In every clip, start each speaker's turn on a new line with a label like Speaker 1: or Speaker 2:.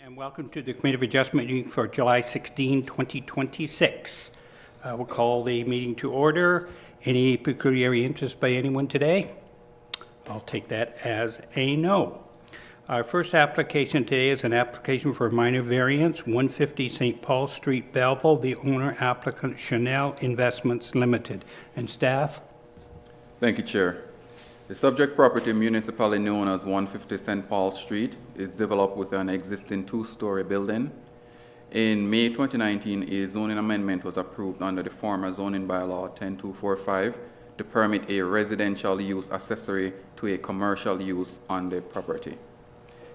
Speaker 1: And welcome to the Committee of Adjustment meeting for July 16, 2026. We'll call the meeting to order. Any pecuniary interest by anyone today? I'll take that as a no. Our first application today is an application for a minor variance, 150 St. Paul Street, Belleville. The owner applicant Chanel Investments Limited. And staff?
Speaker 2: Thank you, Chair. The subject property, municipally known as 150 St. Paul Street, is developed with an existing two-story building. In May 2019, a zoning amendment was approved under the former zoning bylaw 10245 to permit a residential use accessory to a commercial use on the property.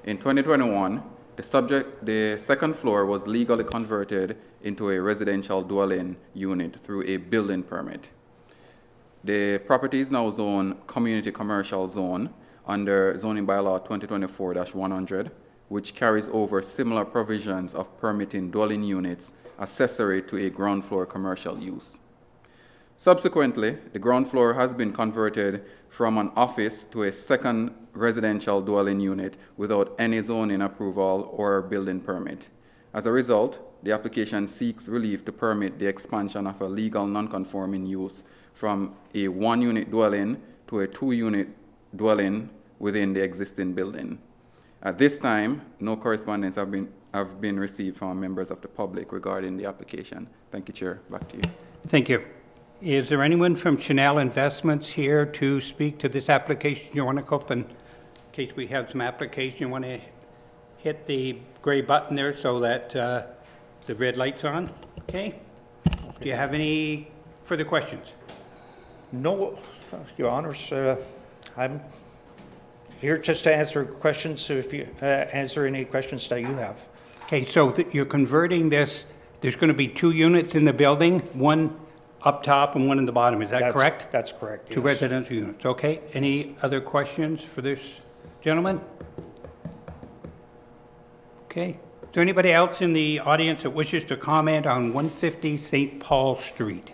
Speaker 2: In 2021, the second floor was legally converted into a residential dwelling unit through a building permit. The property is now zoned Community Commercial Zone under Zoning Bylaw 2024-100, which carries over similar provisions of permitting dwelling units accessory to a ground floor commercial use. Subsequently, the ground floor has been converted from an office to a second residential dwelling unit without any zoning approval or building permit. As a result, the application seeks relief to permit the expansion of a legal non-conforming use from a one-unit dwelling to a two-unit dwelling within the existing building. At this time, no correspondence have been received from members of the public regarding the application. Thank you, Chair. Back to you.
Speaker 1: Thank you. Is there anyone from Chanel Investments here to speak to this application? You want to go up in case we have some application, you want to hit the gray button there so that the red light's on? Okay. Do you have any further questions?
Speaker 3: No, Your Honors. I'm here just to answer questions, so if you answer any questions that you have.
Speaker 1: Okay, so you're converting this, there's going to be two units in the building, one up top and one in the bottom, is that correct?
Speaker 3: That's correct,
Speaker 1: Two
Speaker 3: yes.
Speaker 1: residential units, okay. Any other questions for this gentleman? Okay. Is there anybody else in the audience that wishes to comment on 150 St. Paul Street?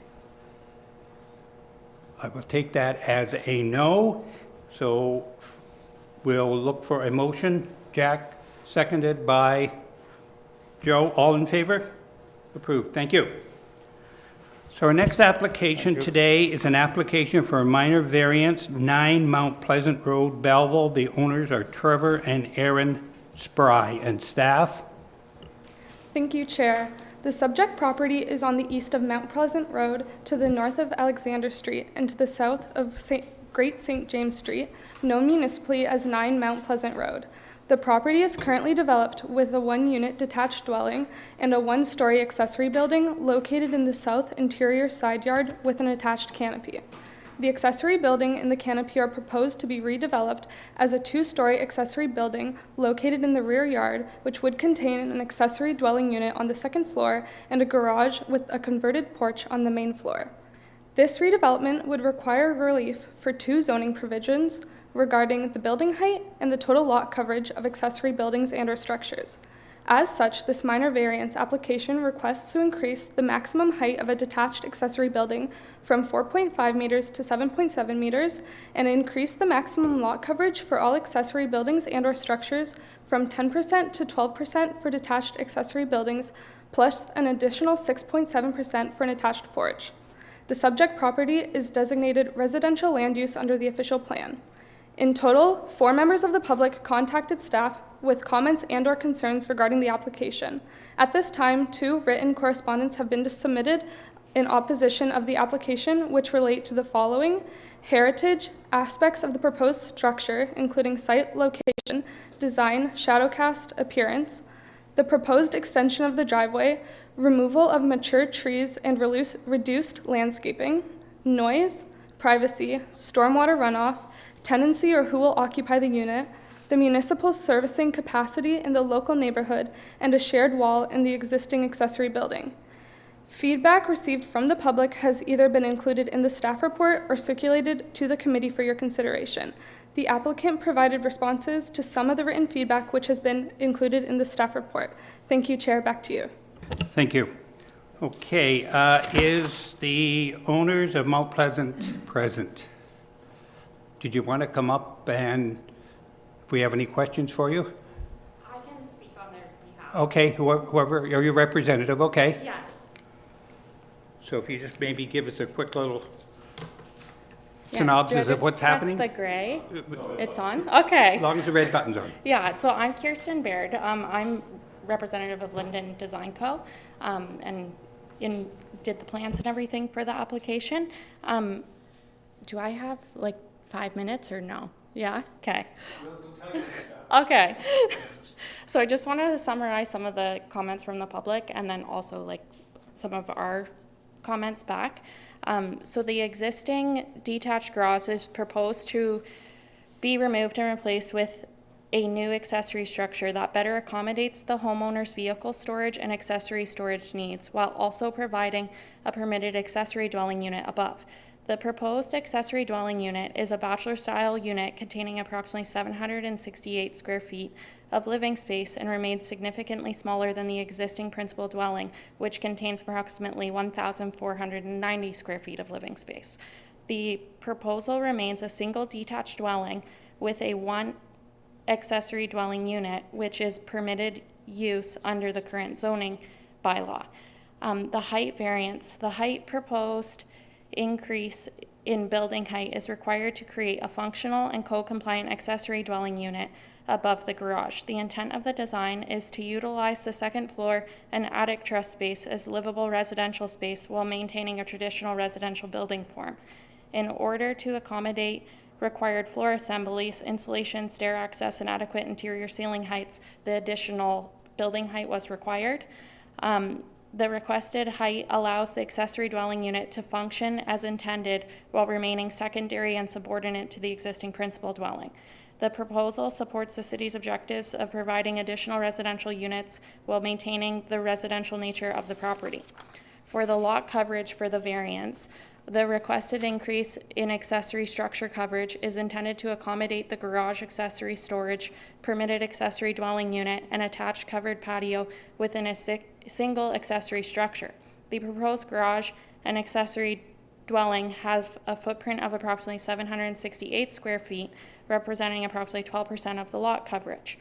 Speaker 1: I will take that as a no. So we'll look for a motion. Jack, seconded by Joe. All in favor? Approved. Thank you. So our next application today is an application for a minor variance, 9 Mount Pleasant Road, Belleville. The owners are Trevor and Aaron Spry. And staff?
Speaker 4: Thank you, Chair. The subject property is on the east of Mount Pleasant Road, to the north of Alexander Street, and to the south of Great St. James Street, known municipally as 9 Mount Pleasant Road. The property is currently developed with a one-unit detached dwelling and a one-story accessory building located in the south interior side yard with an attached canopy. The accessory building and the canopy are proposed to be redeveloped as a two-story accessory building located in the rear yard, which would contain an accessory dwelling unit on the second floor and a garage with a converted porch on the main floor. This redevelopment would require relief for two zoning provisions regarding the building height and the total lot coverage of accessory buildings and/or structures. As such, this minor variance application requests to increase the maximum height of a detached accessory building from 4.5 meters to 7.7 meters and increase the maximum lot coverage for all accessory buildings and/or structures from 10% to 12% for detached accessory buildings, plus an additional 6.7% for an attached porch. The subject property is designated residential land use under the official plan. In total, 4 members of the public contacted staff with comments and/or concerns regarding the application. At this time, 2 written correspondence have been submitted in opposition of the application, which relate to the following: heritage, aspects of the proposed structure, including site location, design, shadowcast, appearance, the proposed extension of the driveway, removal of mature trees and reduced landscaping, noise, privacy, stormwater runoff, tenancy or who will occupy the unit, the municipal servicing capacity in the local neighborhood, and a shared wall in the existing accessory building. Feedback received from the public has either been included in the staff report or circulated to the committee for your consideration. The applicant provided responses to some of the written feedback, which has been included in the staff report. Thank you, Chair. Back to you.
Speaker 1: Thank you. Okay, is the owners of Mount Pleasant present? Did you want to come up and if we have any questions for you?
Speaker 5: I can speak on their behalf.
Speaker 1: Okay, whoever, are you representative? Okay.
Speaker 5: Yeah.
Speaker 1: So if you just maybe give us a quick little
Speaker 5: Yeah.
Speaker 1: synopsis
Speaker 5: Do I
Speaker 1: of what's
Speaker 5: just press
Speaker 1: happening?
Speaker 5: the gray? It's on? Okay.
Speaker 1: As long as the red button's on.
Speaker 5: Yeah, so I'm Kirsten Baird. I'm representative of Linden Design Co. And did the plans and everything for the application. Do I have like 5 minutes or no? Yeah? Okay. Okay. So I just wanted to summarize some of the comments from the public and then also like some of our comments back. So the existing detached garage is proposed to be removed and replaced with a new accessory structure that better accommodates the homeowner's vehicle storage and accessory storage needs while also providing a permitted accessory dwelling unit above. The proposed accessory dwelling unit is a bachelor-style unit containing approximately 768 square feet of living space and remains significantly smaller than the existing principal dwelling, which contains approximately 1,490 square feet of living space. The proposal remains a single detached dwelling with a one accessory dwelling unit, which is permitted use under the current zoning bylaw. The height variance, the height proposed increase in building height is required to create a functional and code-compliant accessory dwelling unit above the garage. The intent of the design is to utilize the second floor and attic truss space as livable residential space while maintaining a traditional residential building form. In order to accommodate required floor assemblies, insulation, stair access, and adequate interior ceiling heights, the additional building height was required. The requested height allows the accessory dwelling unit to function as intended while remaining secondary and subordinate to the existing principal dwelling. The proposal supports the city's objectives of providing additional residential units while maintaining the residential nature of the property. For the lot coverage for the variance, the requested increase in accessory structure coverage is intended to accommodate the garage accessory storage, permitted accessory dwelling unit, and attached covered patio within a single accessory structure. The proposed garage and accessory dwelling has a footprint of approximately 768 square feet, representing approximately 12% of the lot coverage.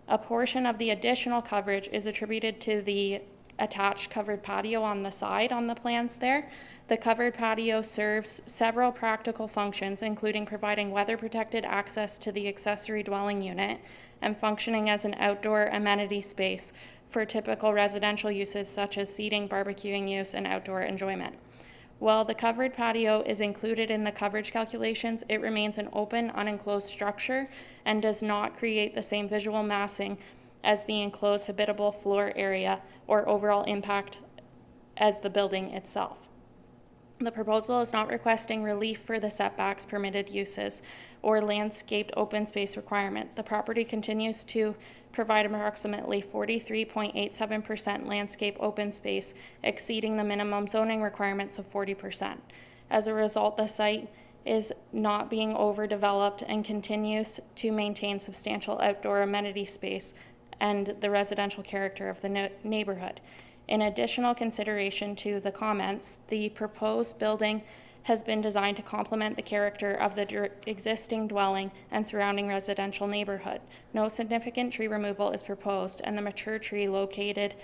Speaker 5: A portion of the additional coverage is attributed to the attached covered patio on the side on the plans there. The covered patio serves several practical functions, including providing weather-protected access to the accessory dwelling unit and functioning as an outdoor amenity space for typical residential uses such as seating, barbecuing use, and outdoor enjoyment. While the covered patio is included in the coverage calculations, it remains an open, unenclosed structure and does not create the same visual massing as the enclosed habitable floor area or overall impact as the building itself. The proposal is not requesting relief for the setbacks, permitted uses, or landscaped open space requirement. The property continues to provide approximately 43.87% landscape open space, exceeding the minimum zoning requirements of 40%. As a result, the site is not being overdeveloped and continues to maintain substantial outdoor amenity space and the residential character of the neighborhood. In additional consideration to the comments, the proposed building has been designed to complement the character of the existing dwelling and surrounding residential neighborhood. No significant tree removal is proposed, and the mature tree located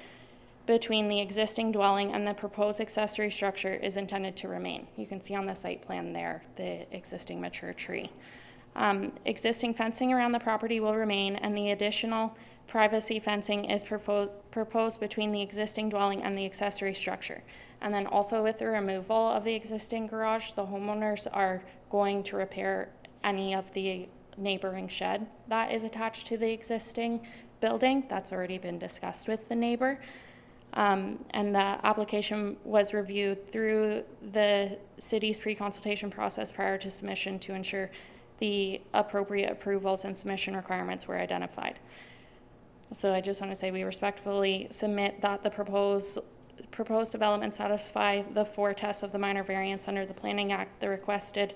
Speaker 5: between the existing dwelling and the proposed accessory structure is intended to remain. You can see on the site plan there the existing mature tree. Existing fencing around the property will remain, and the additional privacy fencing is proposed between the existing dwelling and the accessory structure. And then also with the removal of the existing garage, the homeowners are going to repair any of the neighboring shed that is attached to the existing building. That's already been discussed with the neighbor. And the application was reviewed through the city's pre-consultation process prior to submission to ensure the appropriate approvals and submission requirements were identified. So I just want to say we respectfully submit that the proposed development satisfy the 4 tests of the minor variance under the Planning Act. The requested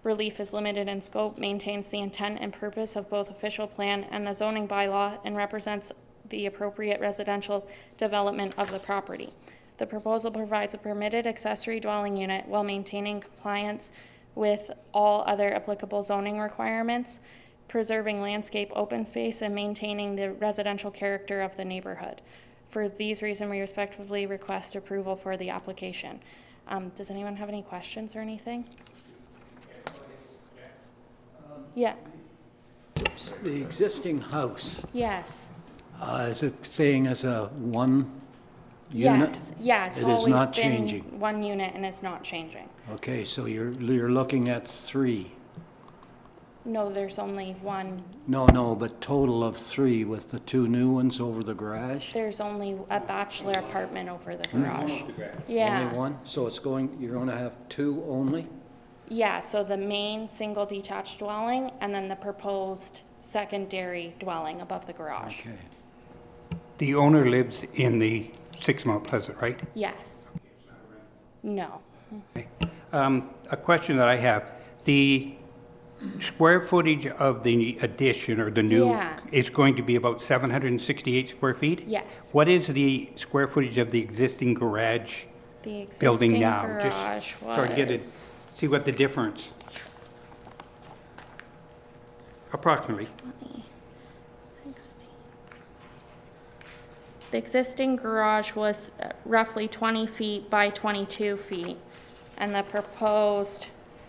Speaker 5: relief is limited in scope, maintains the intent and purpose of both official plan and the zoning bylaw, and represents the appropriate residential development of the property. The proposal provides a permitted accessory dwelling unit while maintaining compliance with all other applicable zoning requirements. preserving landscape, open space, and maintaining the residential character of the neighborhood. For these reasons, we respectfully request approval for the application. Does anyone have any questions or anything? Yeah,
Speaker 6: The existing house,
Speaker 5: yes,
Speaker 6: is it staying as a one unit?
Speaker 5: yes, yeah, it's
Speaker 6: It is
Speaker 5: always
Speaker 6: not
Speaker 5: been
Speaker 6: changing.
Speaker 5: one unit and it's not changing.
Speaker 6: Okay, so you're looking at 3.
Speaker 5: No, there's only one,
Speaker 6: No, but total of 3 with the 2 new ones over the garage?
Speaker 5: there's only a bachelor apartment over the garage.
Speaker 6: Only
Speaker 5: Yeah,
Speaker 6: one? So you're going to have 2 only?
Speaker 5: yeah, so the main single detached dwelling and then the proposed secondary dwelling above the garage.
Speaker 6: Okay.
Speaker 1: The owner lives in the 6 Mount Pleasant, right?
Speaker 5: Yes. No.
Speaker 1: A question that I have, the square footage of the addition or the new
Speaker 5: Yeah.
Speaker 1: is going to be about 768 square feet?
Speaker 5: Yes.
Speaker 1: What is the square footage of the existing garage
Speaker 5: The
Speaker 1: building
Speaker 5: existing
Speaker 1: now? Just
Speaker 5: garage
Speaker 1: so I get it,
Speaker 5: was
Speaker 1: see what the difference, approximately.
Speaker 5: 16. The existing garage was roughly 20 feet by 22 feet, and the proposed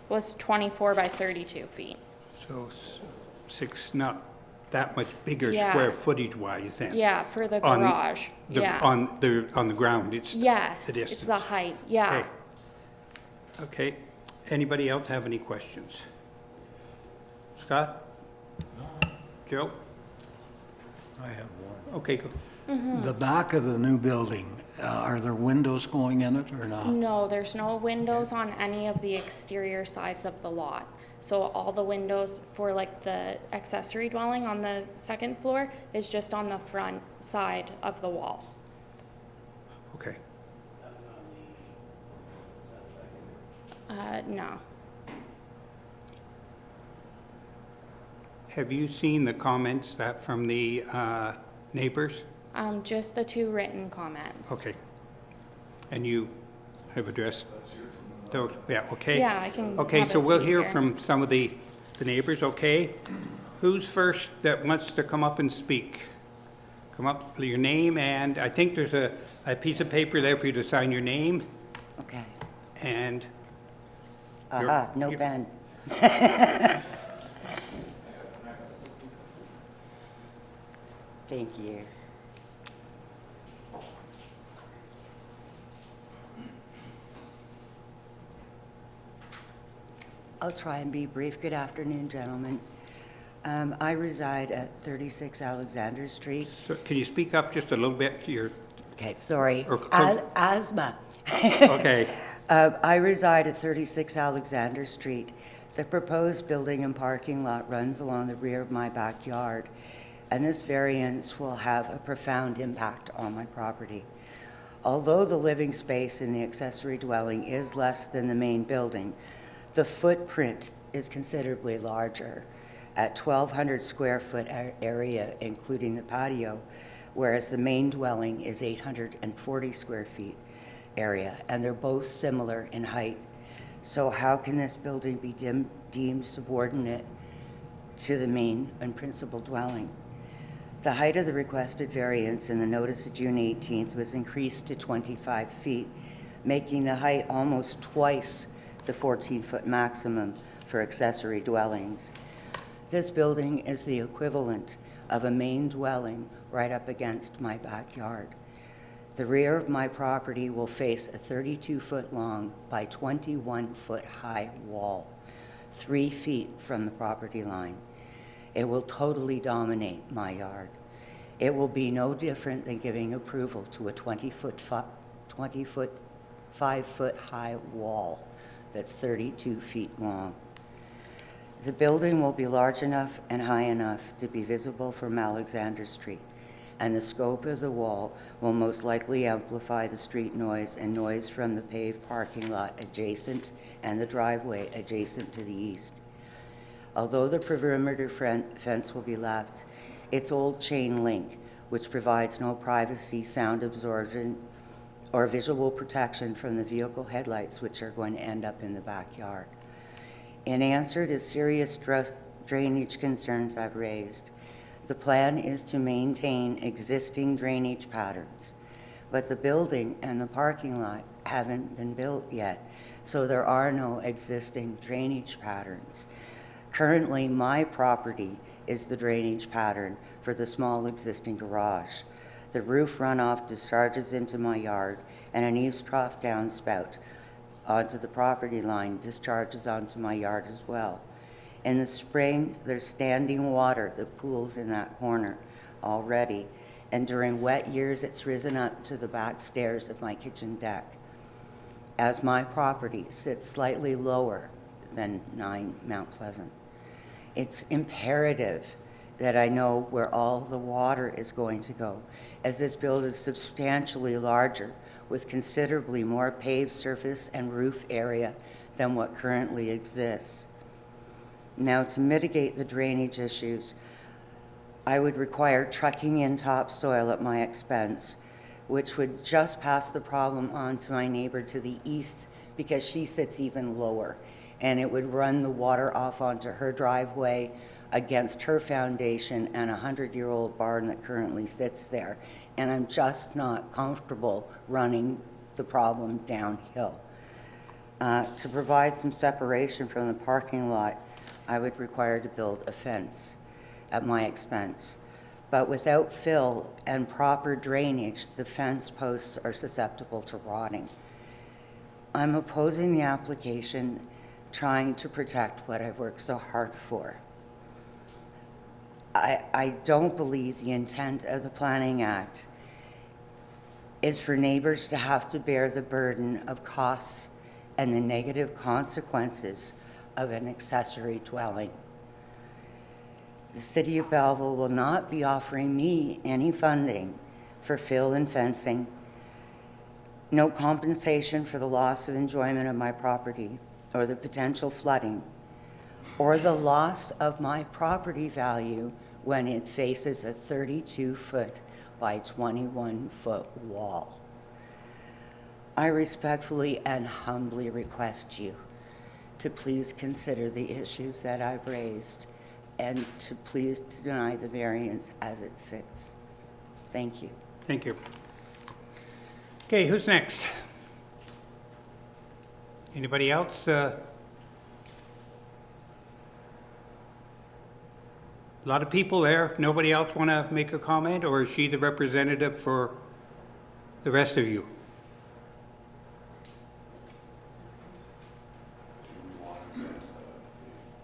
Speaker 5: was 24 by 32 feet.
Speaker 1: So 6, not that much bigger
Speaker 5: Yeah.
Speaker 1: square footage wise then?
Speaker 5: Yeah, for the
Speaker 1: On
Speaker 5: garage,
Speaker 1: The-
Speaker 5: yeah.
Speaker 1: On the ground, it's
Speaker 5: Yes,
Speaker 1: the
Speaker 5: it's
Speaker 1: distance.
Speaker 5: the height, yeah.
Speaker 1: Okay. Okay. Anybody else have any questions? Scott? Joe?
Speaker 6: I have one.
Speaker 1: Okay, go.
Speaker 6: The back of the new building, are there windows going in it or not?
Speaker 5: No, there's no windows on any of the exterior sides of the lot. So all the windows for like the accessory dwelling on the second floor is just on the front side of the wall.
Speaker 1: Okay.
Speaker 5: No.
Speaker 1: Have you seen the comments that from the neighbors?
Speaker 5: Just the 2 written comments.
Speaker 1: Okay. And you have addressed those? Yeah, okay.
Speaker 5: Yeah, I can
Speaker 1: Okay,
Speaker 5: have
Speaker 1: so
Speaker 5: a
Speaker 1: we'll
Speaker 5: seat
Speaker 1: hear
Speaker 5: here.
Speaker 1: from some of the neighbors, okay? Who's first that wants to come up and speak? Come up, your name, and I think there's a piece of paper there for you to sign your name,
Speaker 7: Okay.
Speaker 1: and
Speaker 7: Aha, no
Speaker 1: you're-
Speaker 7: pen. Thank you. I'll try and be brief. Good afternoon, gentlemen. I reside at 36 Alexander Street.
Speaker 1: so can you speak up just a little bit?
Speaker 7: Okay, sorry.
Speaker 1: Or-
Speaker 7: Asthma.
Speaker 1: Okay,
Speaker 7: I reside at 36 Alexander Street. The proposed building and parking lot runs along the rear of my backyard, and this variance will have a profound impact on my property. Although the living space in the accessory dwelling is less than the main building, the footprint is considerably larger at 1,200 square foot area, including the patio, whereas the main dwelling is 840 square feet area, and they're both similar in height. So how can this building be deemed subordinate to the main and principal dwelling? The height of the requested variance in the notice of June 18th was increased to 25 feet, making the height almost twice the 14-foot maximum for accessory dwellings. This building is the equivalent of a main dwelling right up against my backyard. The rear of my property will face a 32-foot long by 21-foot high wall, 3 feet from the property line. It will totally dominate my yard. It will be no different than giving approval to a 5-foot high wall that's 32 feet long. The building will be large enough and high enough to be visible from Alexander Street, and the scope of the wall will most likely amplify the street noise and noise from the paved parking lot adjacent and the driveway adjacent to the east. Although the perimeter fence will be left, its old chain link, which provides no privacy, sound absorption, or visual protection from the vehicle headlights, which are going to end up in the backyard. In answer to serious drainage concerns I've raised. The plan is to maintain existing drainage patterns, but the building and the parking lot haven't been built yet, so there are no existing drainage patterns. Currently, my property is the drainage pattern for the small existing garage. The roof runoff discharges into my yard, and an eaves trough downspout onto the property line discharges onto my yard as well. In the spring, there's standing water that pools in that corner already, and during wet years, it's risen up to the back stairs of my kitchen deck. As my property sits slightly lower than 9 Mount Pleasant, it's imperative that I know where all the water is going to go, as this building is substantially larger with considerably more paved surface and roof area than what currently exists. Now, to mitigate the drainage issues, I would require trucking in topsoil at my expense, which would just pass the problem on to my neighbor to the east because she sits even lower, and it would run the water off onto her driveway against her foundation and a 100-year-old barn that currently sits there. And I'm just not comfortable running the problem downhill. To provide some separation from the parking lot, I would require to build a fence at my expense. But without fill and proper drainage, the fence posts are susceptible to rotting. I'm opposing the application, trying to protect what I've worked so hard for. I don't believe the intent of the Planning Act is for neighbors to have to bear the burden of costs and the negative consequences of an accessory dwelling. The City of Belleville will not be offering me any funding for fill and fencing, no compensation for the loss of enjoyment of my property or the potential flooding, or the loss of my property value when it faces a 32-foot by 21-foot wall. I respectfully and humbly request you to please consider the issues that I've raised and to please deny the variance as it sits. Thank you.
Speaker 1: Thank you. Okay, who's next? Anybody else? A lot of people there. Nobody else want to make a comment, or is she the representative for the rest of you?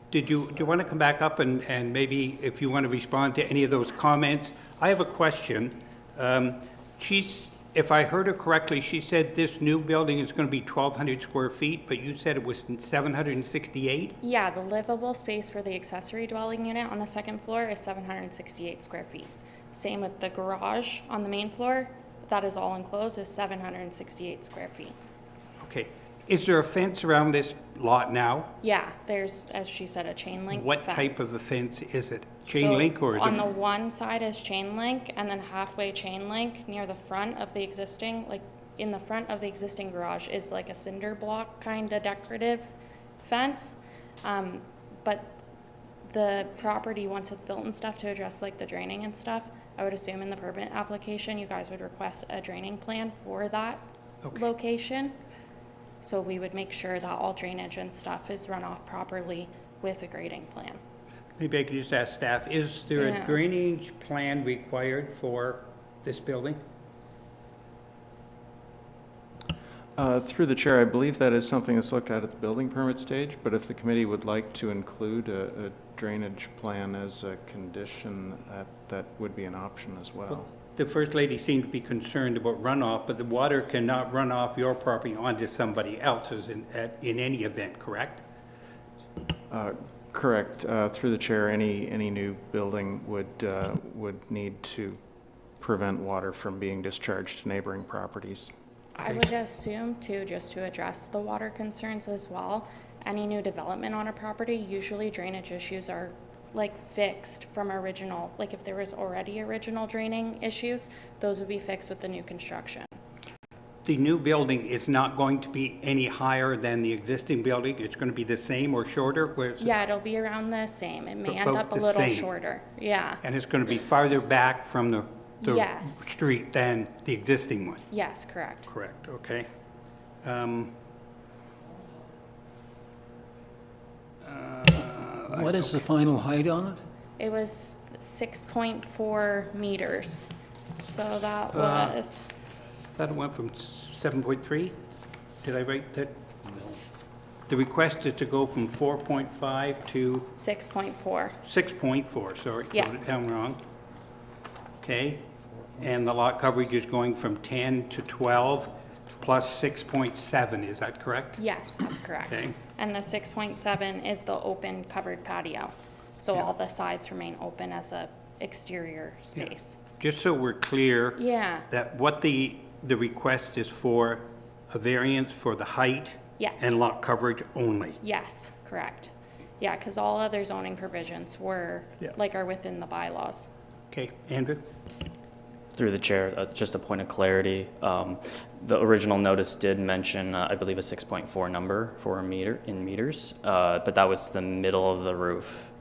Speaker 1: Do you want to come back up and maybe if you want to respond to any of those comments? I have a question. If I heard her correctly, she said this new building is going to be 1,200 square feet, but you said it was 768?
Speaker 5: Yeah, the livable space for the accessory dwelling unit on the second floor is 768 square feet. Same with the garage on the main floor, that is all enclosed, is 768 square feet.
Speaker 1: Okay. Is there a fence around this lot now?
Speaker 5: Yeah, there's, as she said, a chain link
Speaker 1: What
Speaker 5: fence.
Speaker 1: type of a fence is it? Chain
Speaker 5: So
Speaker 1: link or is
Speaker 5: on the
Speaker 1: it?
Speaker 5: one side is chain link, and then halfway chain link near the front of the existing, like in the front of the existing garage is like a cinder block kind of decorative fence. But the property, once it's built and stuff, to address like the draining and stuff, I would assume in the permit application, you guys would request a draining plan for that
Speaker 1: Okay.
Speaker 5: location. So we would make sure that all drainage and stuff is run off properly with a grading plan.
Speaker 1: Maybe I could just ask staff, is there
Speaker 5: Yeah.
Speaker 1: a drainage plan required for this building?
Speaker 8: Through the chair, I believe that is something that's looked at the building permit stage, but if the committee would like to include a drainage plan as a condition, that would be an option as well.
Speaker 1: The First Lady seemed to be concerned about runoff, but the water cannot run off your property onto somebody else's in any event, correct?
Speaker 8: Correct. Through the chair, any new building would need to prevent water from being discharged to neighboring properties.
Speaker 5: I would assume too, just to address the water concerns as well, any new development on a property, usually drainage issues are like fixed from original, like if there was already original draining issues, those would be fixed with the new construction.
Speaker 1: the new building is not going to be any higher than the existing building? It's going to be the same or shorter? Where's
Speaker 5: Yeah, it'll be around the same. It may end
Speaker 1: About
Speaker 5: up a
Speaker 1: the
Speaker 5: little
Speaker 1: same.
Speaker 5: shorter. Yeah.
Speaker 1: And it's going to be farther back from the
Speaker 5: Yes.
Speaker 1: street than the existing one?
Speaker 5: Yes, correct.
Speaker 1: Correct, okay.
Speaker 6: What is the final height on it?
Speaker 5: It was 6.4 meters. So that was,
Speaker 1: I thought it went from 7.3? Did I write that? The request is to go from 4.5 to
Speaker 5: 6.4.
Speaker 1: 6.4, sorry.
Speaker 5: Yeah.
Speaker 1: Wrote it down wrong. Okay, and the lot coverage is going from 10 to 12 plus 6.7, is that correct?
Speaker 5: Yes, that's correct.
Speaker 1: Okay.
Speaker 5: And the 6.7 is the open covered patio. So all the sides remain open as a exterior space.
Speaker 1: Just so we're clear.
Speaker 5: Yeah.
Speaker 1: That what the request is for a variance for the height.
Speaker 5: Yeah.
Speaker 1: And lot coverage only.
Speaker 5: Yes, correct. Yeah, because all other zoning provisions were,
Speaker 1: Yeah.
Speaker 5: are within the bylaws.
Speaker 1: Okay, Andrew?
Speaker 9: Through the chair, just a point of clarity. The original notice did mention, I believe, a 6.4 number for a meter in meters, but that was the middle of the roof.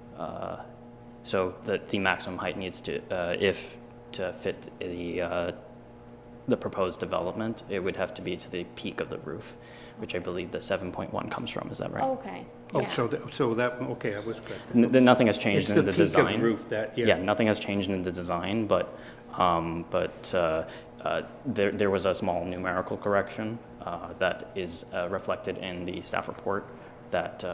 Speaker 9: So the maximum height needs to, if to fit the proposed development, it would have to be to the peak of the roof, which I believe the 7.1 comes from. Is that right?
Speaker 5: Okay.
Speaker 1: Oh,
Speaker 5: Yeah.
Speaker 1: so that, okay, I was good.
Speaker 9: Nothing has
Speaker 1: It's
Speaker 9: changed
Speaker 1: the
Speaker 9: in the
Speaker 1: peak of
Speaker 9: design.
Speaker 1: the roof that,
Speaker 9: Yeah, nothing has changed in the design, but there was a small numerical correction that is reflected in the staff report that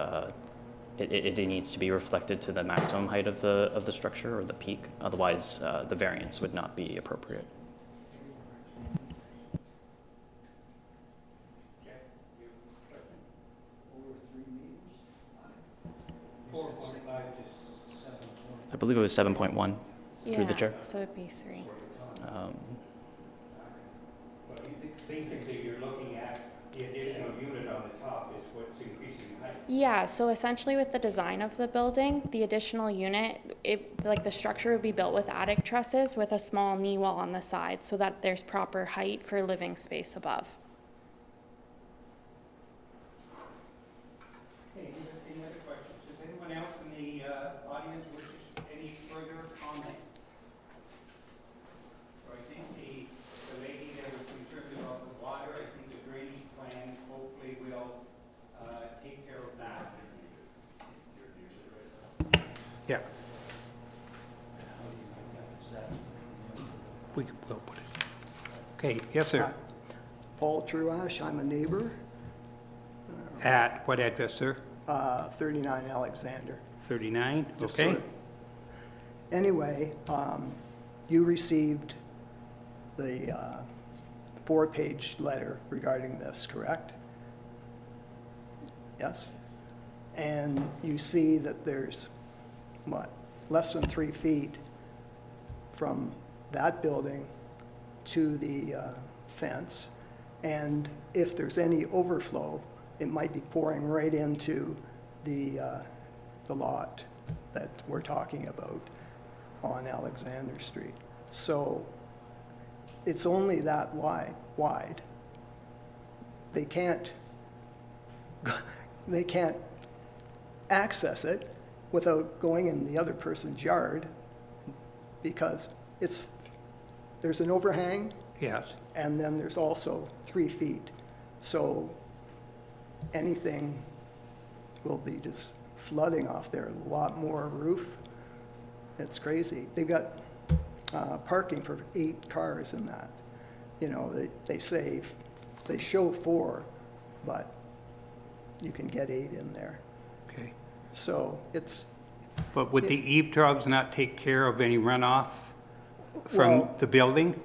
Speaker 9: it needs to be reflected to the maximum height of the structure or the peak. Otherwise, the variance would not be appropriate. I believe it was 7.1 through the
Speaker 5: Yeah,
Speaker 9: chair.
Speaker 5: so it'd be 3.
Speaker 1: Basically, you're looking at the additional unit on the top is what's increasing the height.
Speaker 5: Yeah, so essentially with the design of the building, the additional unit, like the structure would be built with attic trusses with a small knee wall on the side so that there's proper height for living space above.
Speaker 1: Okay, any other questions? Does anyone else in the audience wish any further comments? So I think the lady that was concerned about the water, I think the drainage plan hopefully will take care of that. Yeah. We'll put it. Okay, yes, sir.
Speaker 10: Paul Truash, I'm a neighbor,
Speaker 1: At what address, sir?
Speaker 10: 39 Alexander.
Speaker 1: 39,
Speaker 10: Yes,
Speaker 1: okay?
Speaker 10: sir. Anyway, you received the 4-page letter regarding this, correct? Yes? And you see that there's, less than 3 feet from that building to the fence. And if there's any overflow, it might be pouring right into the lot that we're talking about on Alexander Street. So it's only that wide. They can't access it without going in the other person's yard because there's an overhang
Speaker 1: Yes.
Speaker 10: and then there's also 3 feet. So anything will be just flooding off there, a lot more roof. It's crazy. They've got parking for 8 cars in that. You know, they say, they show 4, but you can get 8 in there.
Speaker 1: Okay.
Speaker 10: So it's,
Speaker 1: But would the eave troughs not take care of any runoff from
Speaker 10: Well,
Speaker 1: the building?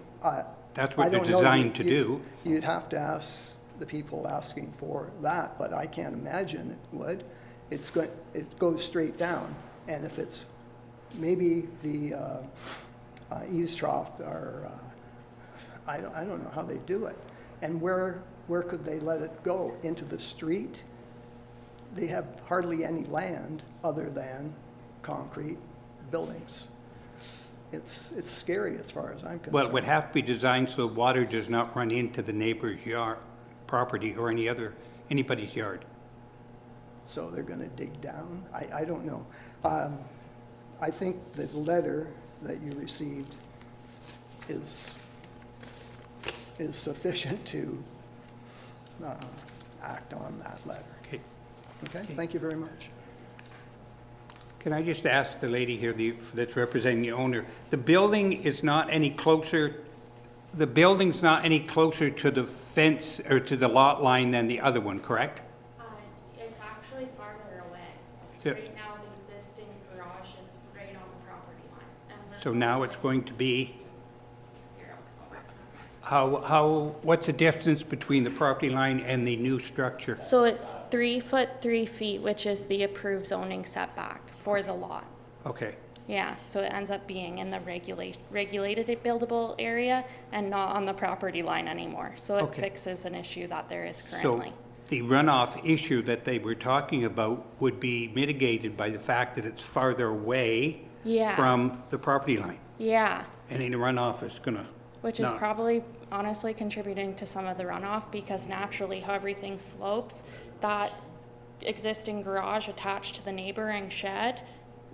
Speaker 1: That's what
Speaker 10: I
Speaker 1: they're
Speaker 10: don't know.
Speaker 1: designed to do.
Speaker 10: You'd have to ask the people asking for that, but I can't imagine it would. It goes straight down, and if it's, maybe the eaves trough are, I don't know how they do it. And where could they let it go? Into the street? They have hardly any land other than concrete buildings. it's scary as far as I'm concerned.
Speaker 1: Well, it would have to be designed so water does not run into the neighbor's yard, property, or anybody's yard.
Speaker 10: So they're going to dig down? I don't know. I think the letter that you received is sufficient to act on that letter.
Speaker 1: Okay.
Speaker 10: Okay, thank you very much.
Speaker 1: Can I just ask the lady here that's representing the owner, the building is not any closer, the building's not any closer to the fence or to the lot line than the other one, correct?
Speaker 5: It's actually farther away.
Speaker 1: Yeah.
Speaker 5: Right now, the existing garage is right on the property line. And we're
Speaker 1: So now it's going to be,
Speaker 5: here.
Speaker 1: what's the distance between the property line and the new structure?
Speaker 5: So it's 3 foot 3 feet, which is the approved zoning setback for the lot.
Speaker 1: Okay,
Speaker 5: Yeah, so it ends up being in the regulated buildable area and not on the property line anymore. So it
Speaker 1: Okay.
Speaker 5: fixes an issue that there is
Speaker 1: so
Speaker 5: currently.
Speaker 1: the runoff issue that they were talking about would be mitigated by the fact that it's farther away
Speaker 5: Yeah.
Speaker 1: from the property line.
Speaker 5: Yeah,
Speaker 1: Any runoff is gonna
Speaker 5: which is
Speaker 1: not-
Speaker 5: probably honestly contributing to some of the runoff because naturally how everything slopes, that existing garage attached to the neighboring shed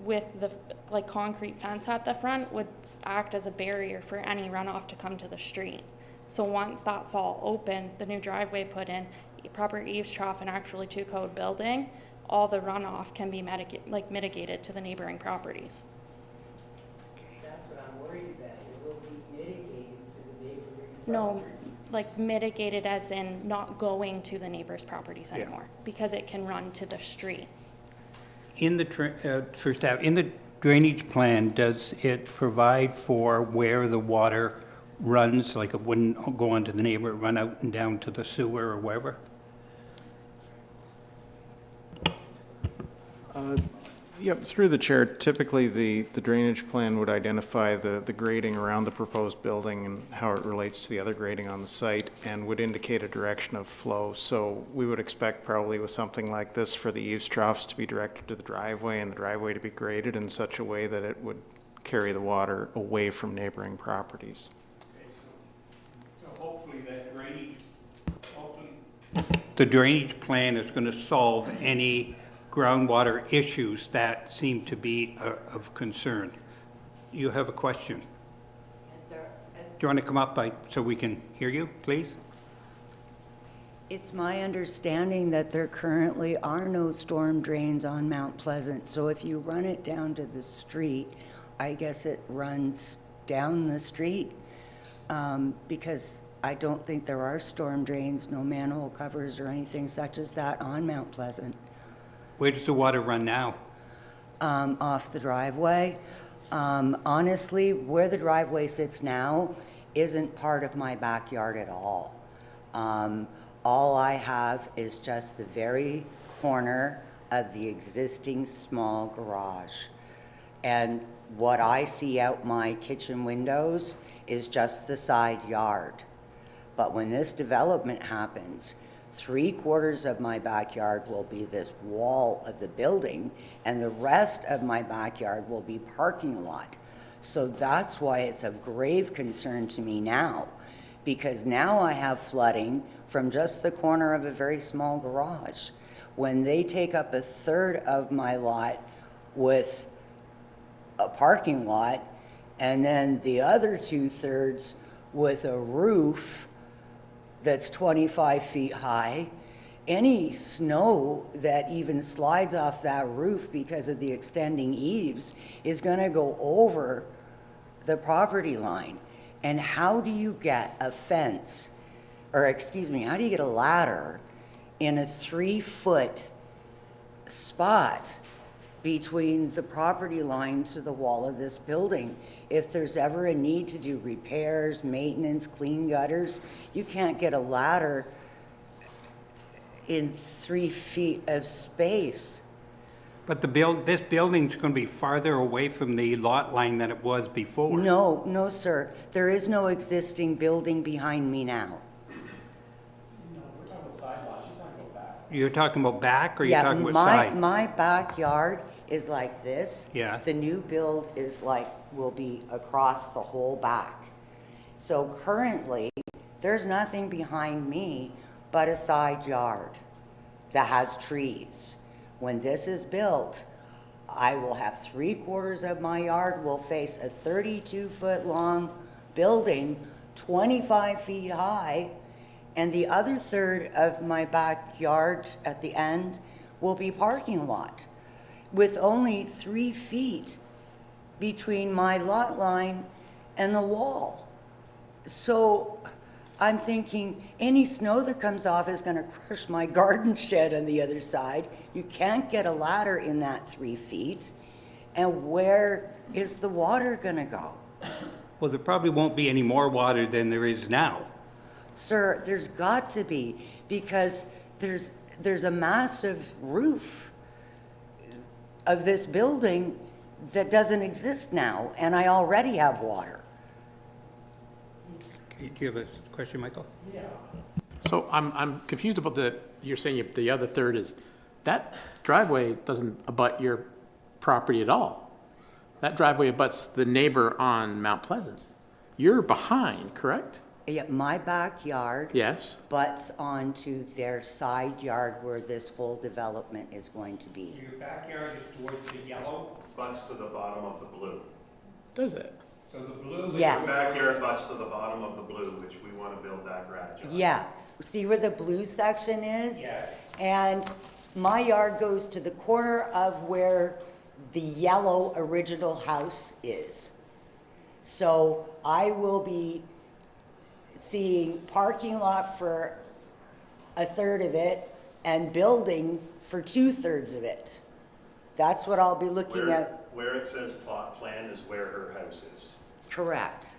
Speaker 5: with the like concrete fence at the front would act as a barrier for any runoff to come to the street. So once that's all open, the new driveway put in, proper eaves trough and actually two-code building, all the runoff can be mitigated to the neighboring properties.
Speaker 7: That's what I'm worried about. It will be mitigated to the neighboring
Speaker 5: No, like mitigated as in not going to the neighbor's properties
Speaker 1: Yeah.
Speaker 5: anymore, because it can run to the street.
Speaker 1: In the, in the drainage plan, does it provide for where the water runs, like it wouldn't go onto the neighbor, run out and down to the sewer or wherever?
Speaker 8: Yep, through the chair, typically the drainage plan would identify the grading around the proposed building and how it relates to the other grading on the site and would indicate a direction of flow. So we would expect probably with something like this for the eaves troughs to be directed to the driveway and the driveway to be graded in such a way that it would carry the water away from neighboring properties.
Speaker 1: So hopefully the drainage plan is going to solve any groundwater issues that seem to be of concern. You have a question? Do you want to come up so we can hear you, please?
Speaker 7: It's my understanding that there currently are no storm drains on Mount Pleasant, so if you run it down to the street, I guess it runs down the street, because I don't think there are storm drains, no manhole covers or anything such as that on Mount Pleasant.
Speaker 1: Where does the water run now?
Speaker 7: Off the driveway. Honestly, where the driveway sits now isn't part of my backyard at all. All I have is just the very corner of the existing small garage. And what I see out my kitchen windows is just the side yard. But when this development happens, 3/4 of my backyard will be this wall of the building, and the rest of my backyard will be parking lot. So that's why it's of grave concern to me now, because now I have flooding from just the corner of a very small garage. When they take up 1/3 of my lot with a parking lot, and then the other 2/3 with a roof that's 25 feet high, any snow that even slides off that roof because of the extending eaves is going to go over the property line. And how do you get a fence, or excuse me, how do you get a ladder in a 3-foot spot between the property line to the wall of this building? If there's ever a need to do repairs, maintenance, clean gutters, you can't get a ladder in 3 feet of space.
Speaker 1: But this building's going to be farther away from the lot line than it was before.
Speaker 7: No, no, sir. There is no existing building behind me now.
Speaker 1: You're talking about back, or you're
Speaker 7: Yeah,
Speaker 1: talking about side?
Speaker 7: my backyard is like this.
Speaker 1: Yeah.
Speaker 7: The new build is like, will be across the whole back. So currently, there's nothing behind me but a side yard that has trees. When this is built, I will have 3/4 of my yard will face a 32-foot-long building, 25 feet high, and the other third of my backyard at the end will be parking lot, with only 3 feet between my lot line and the wall. So I'm thinking any snow that comes off is gonna crush my garden shed on the other side. You can't get a ladder in that 3 feet. And where is the water gonna go?
Speaker 1: Well, there probably won't be any more water than there is now.
Speaker 7: Sir, there's got to be, because there's a massive roof of this building that doesn't exist now, and I already have water.
Speaker 1: Okay, do you have a question, Michael?
Speaker 11: So I'm confused about you're saying the other third is, that driveway doesn't abut your property at all. That driveway abuts the neighbor on Mount Pleasant. You're behind, correct?
Speaker 7: Yeah, my backyard
Speaker 11: Yes.
Speaker 7: butts onto their side yard where this whole development is going to be.
Speaker 1: Your backyard is towards the yellow,
Speaker 12: Butts to the bottom of the blue.
Speaker 11: Does it?
Speaker 1: so the blue is...
Speaker 7: Yes.
Speaker 12: The backyard butts to the bottom of the blue, which we want to build that garage on.
Speaker 7: Yeah, see where the blue section is?
Speaker 1: Yes.
Speaker 7: And my yard goes to the corner of where the yellow original house is. So I will be seeing parking lot for a third of it and building for 2/3 of it. That's what I'll be looking at.
Speaker 12: Where it says plot plan is where her house is.
Speaker 7: Correct.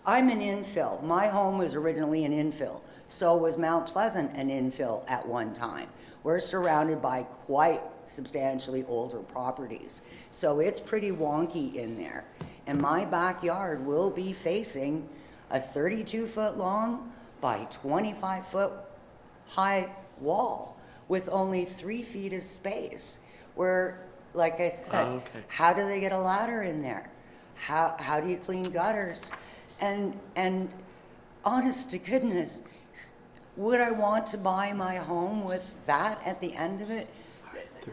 Speaker 7: I'm an infill. My home was originally an infill. So was Mount Pleasant an infill at one time. We're surrounded by quite substantially older properties. So it's pretty wonky in there. And my backyard will be facing a 32-foot long by 25-foot high wall with only 3 feet of space. Where, like I said,
Speaker 11: okay.
Speaker 7: How do they get a ladder in there? How do you clean gutters? And honest to goodness, would I want to buy my home with that at the end of it?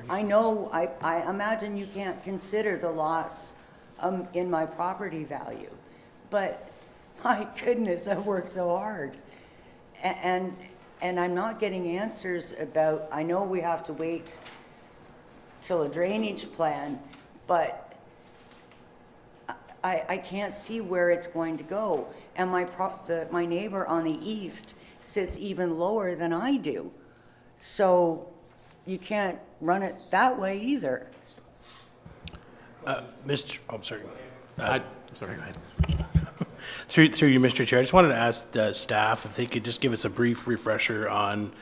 Speaker 7: I know, I imagine you can't consider the loss in my property value, but my goodness, I've worked so hard. And I'm not getting answers about, I know we have to wait till a drainage plan, but I can't see where it's going to go. And my neighbor on the east sits even lower than I do. So you can't run it that way either.
Speaker 13: I'm sorry.
Speaker 11: Sorry, go ahead.
Speaker 13: Through you, Mr. Chair, I just wanted to ask staff if they could just give us a brief refresher on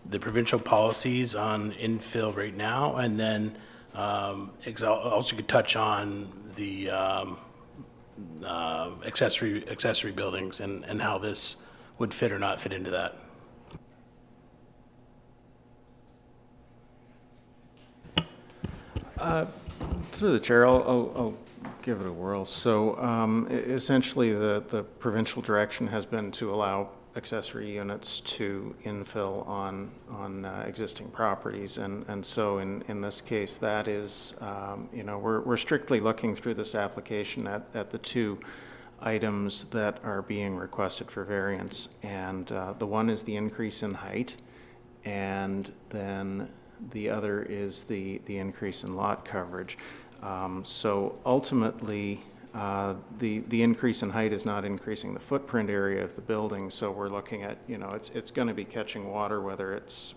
Speaker 13: the provincial policies on infill right now, and then also could touch on the accessory buildings and how this would fit or not fit into that.
Speaker 8: Through the chair, I'll give it a whirl. So essentially, the provincial direction has been to allow accessory units to infill on existing properties. And so in this case, that is, we're strictly looking through this application at the two items that are being requested for variance. And the one is the increase in height, and then the other is the increase in lot coverage. So ultimately, the increase in height is not increasing the footprint area of the building. So we're looking at, it's going to be catching water, whether it's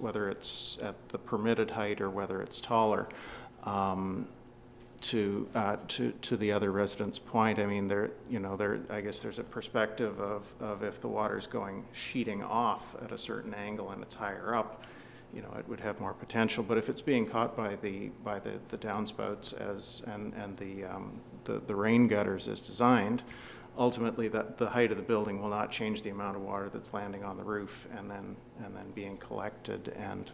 Speaker 8: at the permitted height or whether it's taller. To the other residents' point, I mean, I guess there's a perspective of if the water's sheeting off at a certain angle and it's higher up, it would have more potential. But if it's being caught by the downspouts and the rain gutters as designed, ultimately, that the height of the building will not change the amount of water that's landing on the roof and then being collected and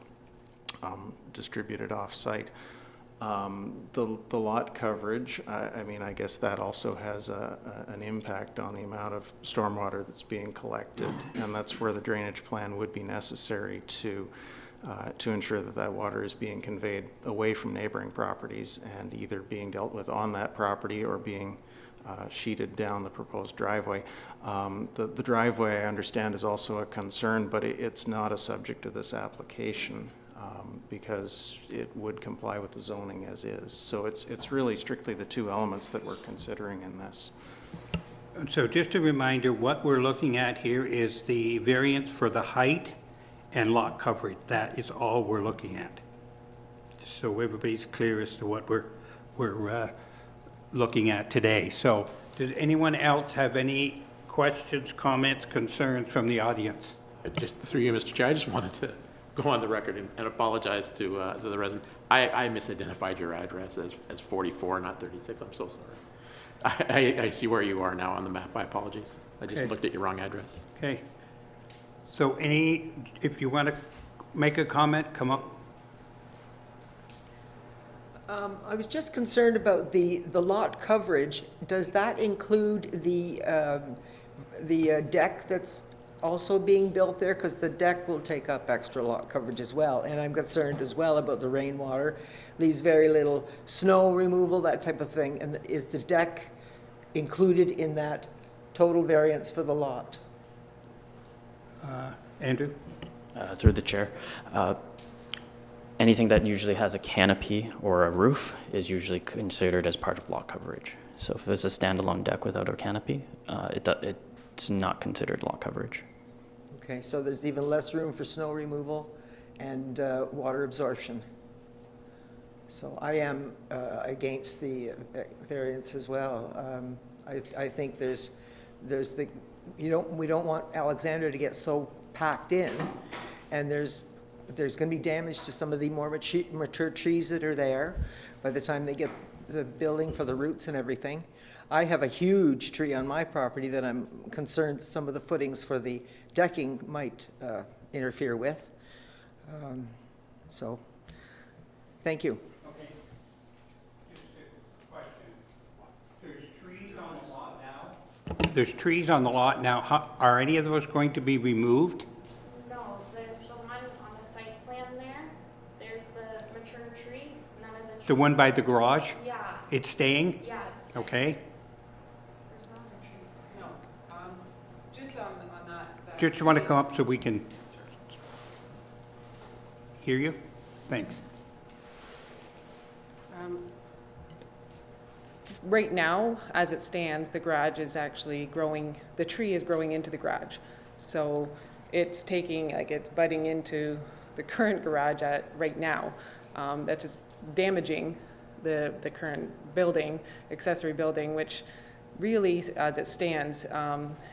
Speaker 8: distributed off-site. The lot coverage, I mean, I guess that also has an impact on the amount of stormwater that's being collected, and that's where the drainage plan would be necessary to ensure that that water is being conveyed away from neighboring properties and either being dealt with on that property or being sheeted down the proposed driveway. The driveway, I understand, is also a concern, but it's not a subject of this application. Because it would comply with the zoning as is. So it's really strictly the two elements that we're considering in this.
Speaker 1: So just a reminder, what we're looking at here is the variance for the height and lot coverage. That is all we're looking at. So everybody's clear as to what we're looking at today. So does anyone else have any questions, comments, concerns from the audience?
Speaker 11: Just through you, Mr. Chair, I just wanted to go on the record and apologize to the resident. I misidentified your address as 44, not 36. I'm so sorry. I see where you are now on the map. My apologies. I just
Speaker 1: Okay.
Speaker 11: looked at your wrong address.
Speaker 1: Okay. So if you want to make a comment, come up.
Speaker 14: I was just concerned about the lot coverage. Does that include the deck that's also being built there? Because the deck will take up extra lot coverage as well. And I'm concerned as well about the rainwater. Leaves very little snow removal, that type of thing. And is the deck included in that total variance for the lot?
Speaker 1: Andrew?
Speaker 9: Through the chair. Anything that usually has a canopy or a roof is usually considered as part of lot coverage. So if it's a standalone deck without a canopy, it's not considered lot coverage.
Speaker 14: Okay, so there's even less room for snow removal and water absorption. So I am against the variance as well. I think there's the, we don't want Alexander to get so packed in, and there's going to be damage to some of the more mature trees that are there by the time they get the building for the roots and everything. I have a huge tree on my property that I'm concerned some of the footings for the decking might interfere with. So, thank you.
Speaker 1: Okay. Just a question. There's trees on the lot now? There's trees on the lot now. Are any of those going to be removed?
Speaker 5: No, there's the one on the site plan there. There's the mature tree. None of the trees.
Speaker 1: The one by the garage?
Speaker 5: Yeah,
Speaker 1: It's staying?
Speaker 5: yeah, it's.
Speaker 1: Okay.
Speaker 5: There's no other trees.
Speaker 15: No, just on that.
Speaker 1: Just want to come up so we can hear you? Thanks.
Speaker 15: Right now, as it stands, the garage is actually growing, the tree is growing into the garage. So it's taking, like it's butting into the current garage right now. That is damaging the current building, accessory building, which really, as it stands,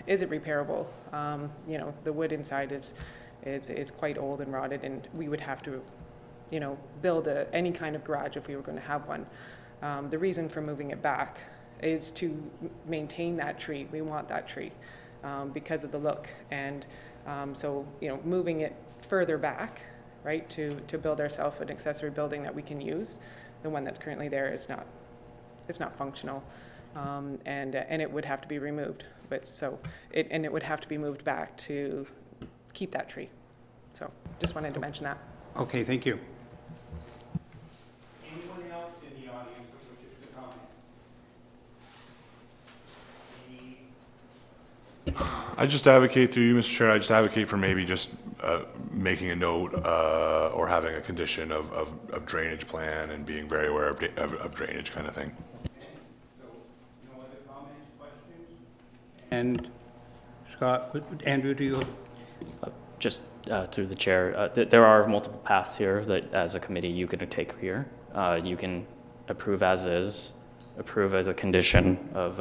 Speaker 15: isn't repairable. The wood inside is quite old and rotted, and we would have to, build any kind of garage if we were going to have one. The reason for moving it back is to maintain that tree. We want that tree because of the look. And so, moving it further back, right, to build ourselves an accessory building that we can use. The one that's currently there is not, it's not functional. And it would have to be removed. And it would have to be moved back to keep that tree. So just wanted to mention that.
Speaker 1: Okay, thank you. Anyone else in the audience that wishes to comment?
Speaker 16: I just advocate through you, Mr. Chair, I just advocate for maybe just making a note or having a condition of drainage plan and being very aware of drainage kind of thing.
Speaker 1: So, no other comments, questions? And Scott, Andrew, do you?
Speaker 9: Just through the chair, there are multiple paths here that as a committee you can take here. You can approve as is, approve as a condition of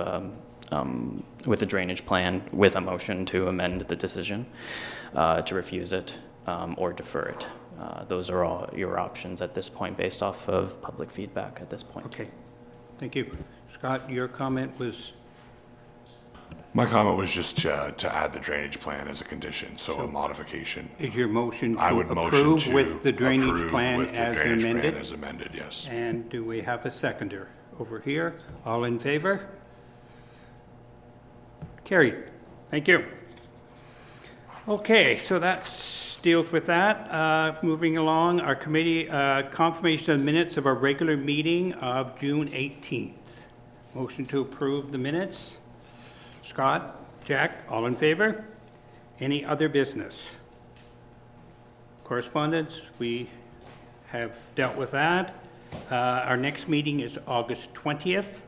Speaker 9: with the drainage plan with a motion to amend the decision, to refuse it or defer it. Those are all your options at this point based off of public feedback at this point.
Speaker 1: Okay, thank you. Scott, your comment was?
Speaker 16: My comment was just to add the drainage plan as a condition, so a modification.
Speaker 1: Is your motion
Speaker 16: I
Speaker 1: to
Speaker 16: would motion
Speaker 1: approve
Speaker 16: to
Speaker 1: with the drainage
Speaker 16: approve
Speaker 1: plan
Speaker 16: with the
Speaker 1: as
Speaker 16: drainage plan
Speaker 1: amended?
Speaker 16: as amended, yes.
Speaker 1: And do we have a seconder over here? All in favor? Carried. Thank you. Okay, so that deals with that. Moving along, our committee, confirmation of minutes of our regular meeting of June 18th. Motion to approve the minutes. Scott, Jack, all in favor? Any other business? Correspondence, we have dealt with that. Our next meeting is August 20th,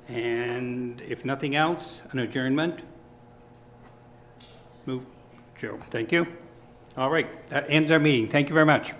Speaker 1: and if nothing else, an adjournment. Move, Joe, thank you. All right, that ends our meeting. Thank you very much.